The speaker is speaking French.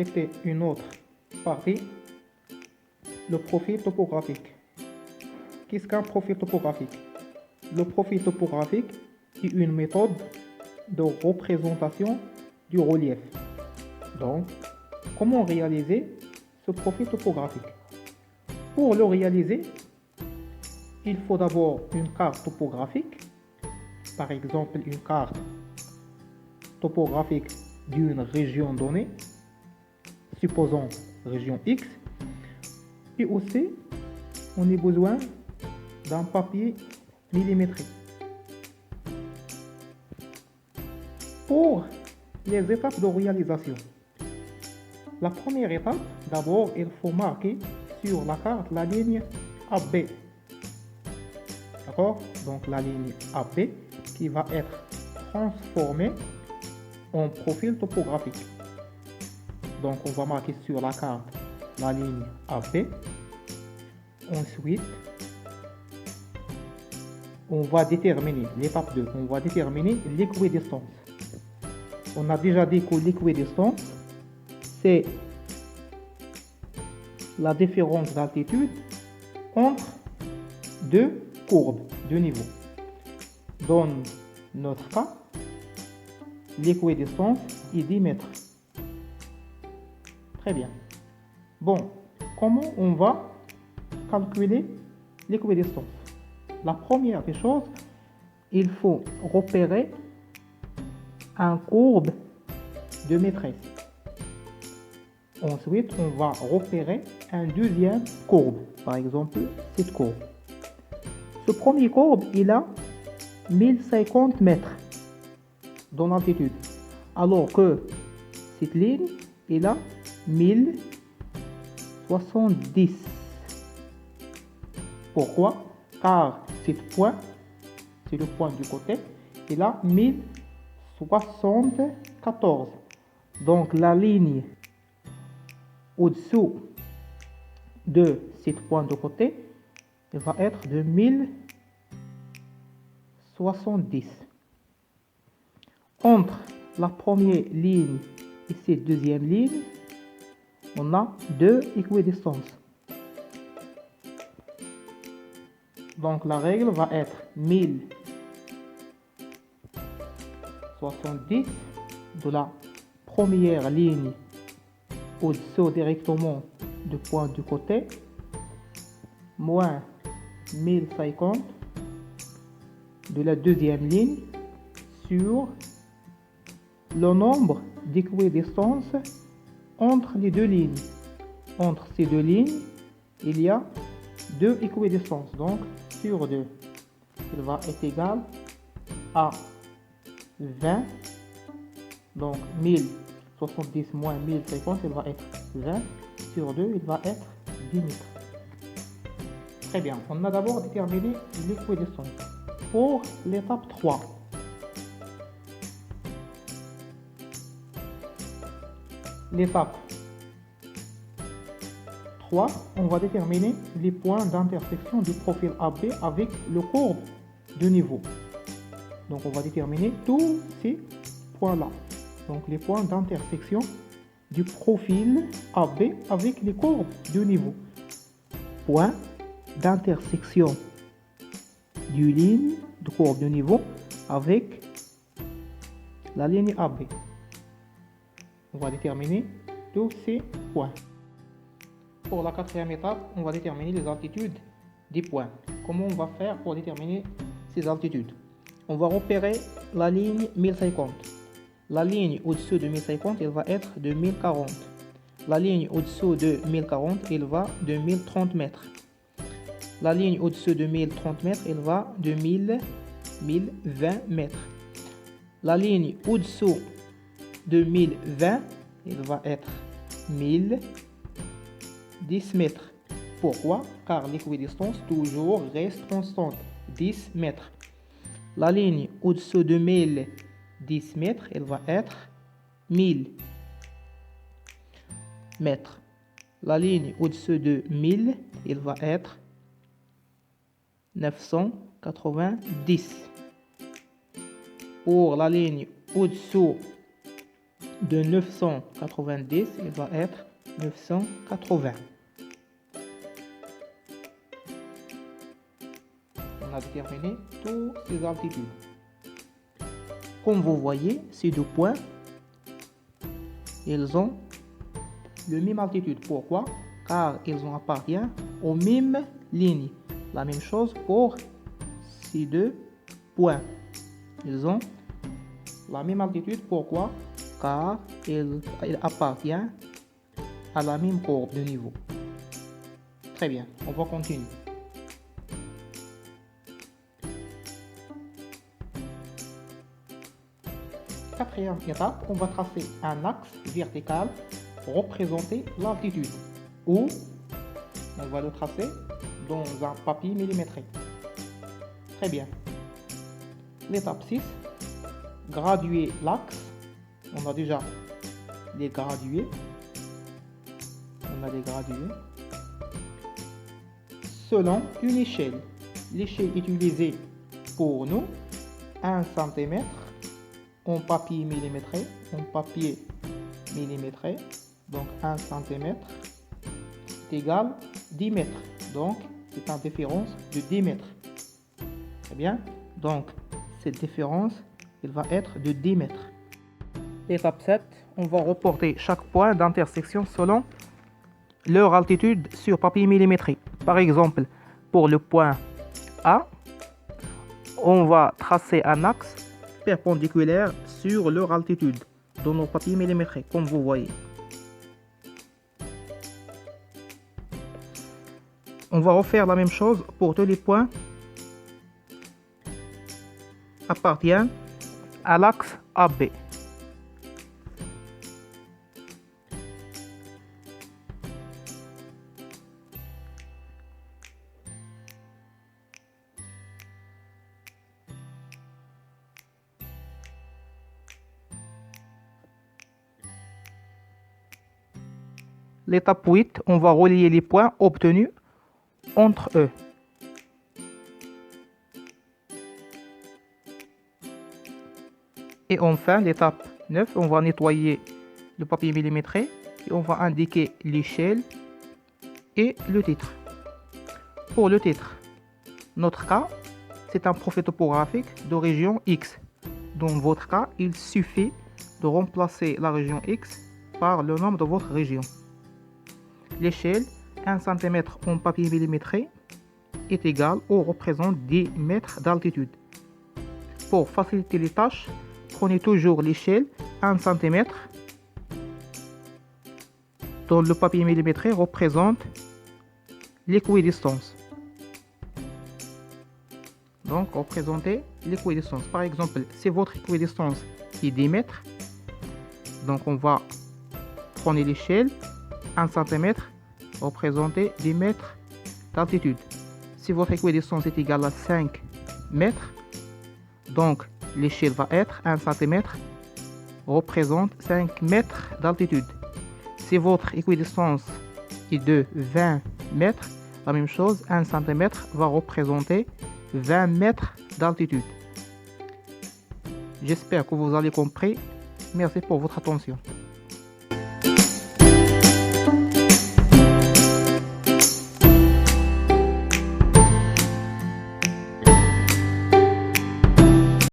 traiter une autre partie, le profil topographique. Qu'est-ce qu'un profil topographique? Le profil topographique est une méthode de représentation du relief. Donc, comment réaliser ce profil topographique? Pour le réaliser, il faut d'abord une carte topographique, par exemple une carte topographique d'une région donnée, supposons région X, et aussi on a besoin d'un papier millimétré. Pour les étapes de réalisation, la première étape, d'abord il faut marquer sur la carte la ligne AB. D'accord? Donc la ligne AB qui va être transformée en profil topographique. Donc on va marquer sur la carte la ligne AB. Ensuite, on va déterminer l'étape 2. On va déterminer l'équidistance. On a déjà dit que l'équidistance, c'est la différence d'altitude entre deux courbes de niveau. Dans notre cas, l'équidistance est 10 mètres. Très bien. Bon, comment on va calculer l'équidistance? La première des choses, il faut repérer un courbe de maîtresse. Ensuite, on va repérer un deuxième courbe, par exemple cette courbe. Ce premier courbe, il a 1050 mètres dans l'altitude, alors que cette ligne, il a 1070. Pourquoi? Car ce point, c'est le point du côté, il a 1074. Donc la ligne au-dessous de ce point de côté, il va être de 1070. Entre la première ligne et cette deuxième ligne, on a deux équidistances. Donc la règle va être 1070 de la première ligne au-dessous directement du point du côté, moins 1050 de la deuxième ligne sur le nombre d'équidistances entre les deux lignes. Entre ces deux lignes, il y a deux équidistances. Donc, sur 2, il va être égal à 20. Donc, 1070 moins 1050, il va être 20. Sur 2, il va être 10 mètres. Très bien. On a d'abord déterminé l'équidistance. Pour l'étape 3, l'étape 3, on va déterminer les points d'intersection du profil AB avec le courbe de niveau. Donc on va déterminer tous ces points-là. Donc les points d'intersection du profil AB avec les courbes de niveau. Point d'intersection du ligne de courbe de niveau avec la ligne AB. On va déterminer tous ces points. Pour la quatrième étape, on va déterminer les altitudes des points. Comment on va faire pour déterminer ces altitudes? On va repérer la ligne 1050. La ligne au-dessous de 1050, elle va être de 1040. La ligne au-dessous de 1040, elle va de 1030 mètres. La ligne au-dessous de 1030 mètres, elle va de 1020 mètres. La ligne au-dessous de 1020, elle va être 1010 mètres. Pourquoi? Car l'équidistance toujours reste constante, 10 mètres. La ligne au-dessous de 1010 mètres, elle va être 1000 mètres. La ligne au-dessus de 1000, elle va être 990. Pour la ligne au-dessous de 990, il va être 980. On a déterminé toutes ces altitudes. Comme vous voyez, ces deux points, ils ont la même altitude. Pourquoi? Car ils appartiennent aux mêmes lignes. La même chose pour ces deux points. Ils ont la même altitude. Pourquoi? Car ils appartiennent à la même courbe de niveau. Très bien, on va continuer. Quatrième étape, on va tracer un axe vertical pour représenter l'altitude. Ou on va le tracer dans un papier millimétré. Très bien. L'étape 6, graduer l'axe. On a déjà les gradués. On a les gradués. Selon une échelle. L'échelle utilisée pour nous, 1 cm en papier millimétré. En papier millimétré. Donc 1 cm est égal à 10 mètres. Donc c'est une différence de 10 mètres. Très bien. Donc cette différence, elle va être de 10 mètres. Étape 7, on va reporter chaque point d'intersection selon leur altitude sur papier millimétré. Par exemple, pour le point A, on va tracer un axe perpendiculaire sur leur altitude dans nos papiers millimétrés, comme vous voyez. On va refaire la même chose pour tous les points appartiennent à l'axe AB. L'étape 8, on va relier les points obtenus entre eux. Et enfin, l'étape 9, on va nettoyer le papier millimétré et on va indiquer l'échelle et le titre. Pour le titre, notre cas, c'est un profil topographique de région X. Dans votre cas, il suffit de remplacer la région X par le nom de votre région. L'échelle, 1 cm en papier millimétré, est égale ou représente 10 mètres d'altitude. Pour faciliter les tâches, prenez toujours l'échelle 1 cm dont le papier millimétré représente l'équidistance. Donc, représentez l'équidistance. Par exemple, si votre équidistance est 10 mètres, donc on va prendre l'échelle 1 cm représenter 10 mètres d'altitude. Si votre équidistance est égale à 5 mètres, donc l'échelle va être 1 cm représente 5 mètres d'altitude. Si votre équidistance est de 20 mètres, la même chose, 1 cm va représenter 20 mètres d'altitude. J'espère que vous avez compris. Merci pour votre attention.